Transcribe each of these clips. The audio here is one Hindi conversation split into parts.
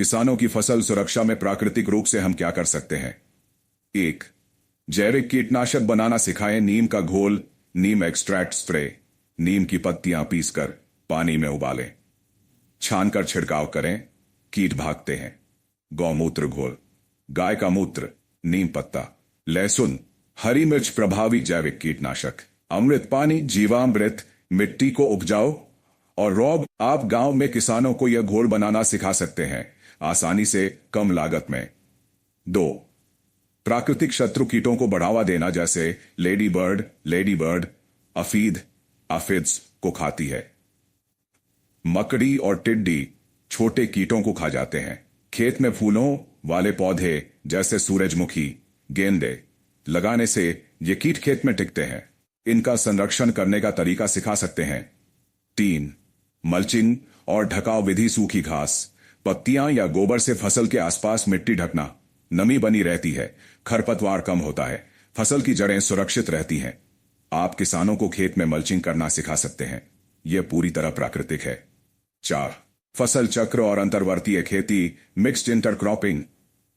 किसानों की फसल सुरक्षा में प्राकृतिक रूप से हम क्या कर सकते हैं? 1. जैविक कीटनाशक बनाना सिखाएं। नीम का घोल, नीम एक्सट्रैक्ट स्प्रे, नीम की पत्तियां पीसकर पानी में उबालें, छानकर छिड़काव करें, कीट भागते हैं। गौमूत्र घोल, गाय का मूत्र, नीम पत्ता, लहसुन, हरी मिर्च प्रभावी जैविक कीटनाशक। अमृत पानी, जीवामृत, मिट्टी को उपजाओ और रोग। आप गांव में किसानों को यह घोल बनाना सिखा सकते हैं, आसानी से, कम लागत में। 2. प्राकृतिक शत्रु कीटों को बढ़ावा देना, जैसे लेडी बर्ड अफिड्स को खाती है। मकड़ी और टिड्डी छोटे कीटों को खा जाते हैं। खेत में फूलों वाले पौधे जैसे सूरजमुखी, गेंदे लगाने से ये कीट खेत में टिकते हैं। इनका संरक्षण करने का तरीका सिखा सकते हैं। 3. मल्चिंग और ढकाव विधि। सूखी घास, पत्तियां या गोबर से फसल के आसपास मिट्टी ढकना, नमी बनी रहती है, खरपतवार कम होता है, फसल की जड़ें सुरक्षित रहती हैं। आप किसानों को खेत में मल्चिंग करना सिखा सकते हैं, यह पूरी तरह प्राकृतिक है। 4. फसल चक्र और अंतर्वर्तीय खेती, मिक्स्ड इंटरक्रॉपिंग,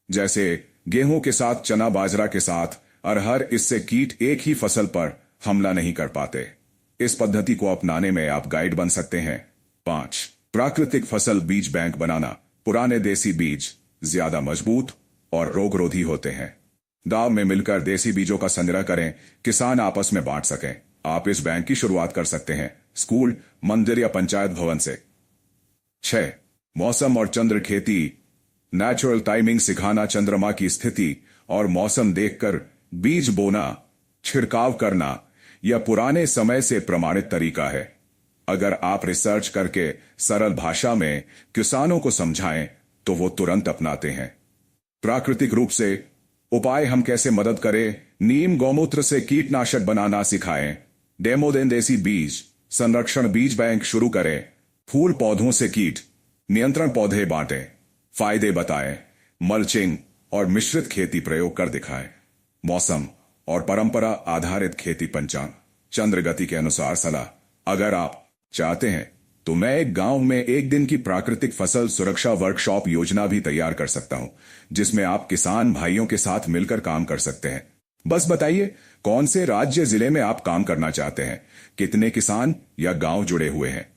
जैसे गेहूं के साथ चना, बाजरा के साथ अरहर। इससे कीट एक ही फसल पर हमला नहीं कर पाते। इस पद्धति को अपनाने में आप गाइड बन सकते हैं। 5. प्राकृतिक फसल बीज बैंक बनाना। पुराने देसी बीज ज्यादा मजबूत और रोगरोधी होते हैं। गांव में मिलकर देसी बीजों का संग्रह करें, किसान आपस में बांट सकें। आप इस बैंक की शुरुआत कर सकते हैं, स्कूल, मंदिर या पंचायत भवन से। 6. मौसम और चंद्र खेती। नेचुरल टाइमिंग सिखाना, चंद्रमा की स्थिति और मौसम देखकर बीज बोना, छिड़काव करना यह पुराने समय से प्रमाणित तरीका है। अगर आप रिसर्च करके सरल भाषा में किसानों को समझाएं तो वो तुरंत अपनाते हैं। प्राकृतिक रूप से उपाय हम कैसे मदद करें? नीम गौमूत्र से कीटनाशक बनाना सिखाएं, डेमो दें। देसी बीज संरक्षण बीज बैंक शुरू करें। फूल पौधों से कीट नियंत्रण पौधे बांटें। फायदे बताएं। मल्चिंग और मिश्रित खेती प्रयोग कर दिखाएं। मौसम और परंपरा आधारित खेती पंचांग, चंद्र गति के अनुसार सलाह। अगर आप चाहते हैं तो मैं एक गांव में एक दिन की प्राकृतिक फसल सुरक्षा वर्कशॉप योजना भी तैयार कर सकता हूं, जिसमें आप किसान भाइयों के साथ मिलकर काम कर सकते हैं। बस बताइए कौन से राज्य जिले में आप काम करना चाहते हैं, कितने किसान या गांव जुड़े हुए हैं।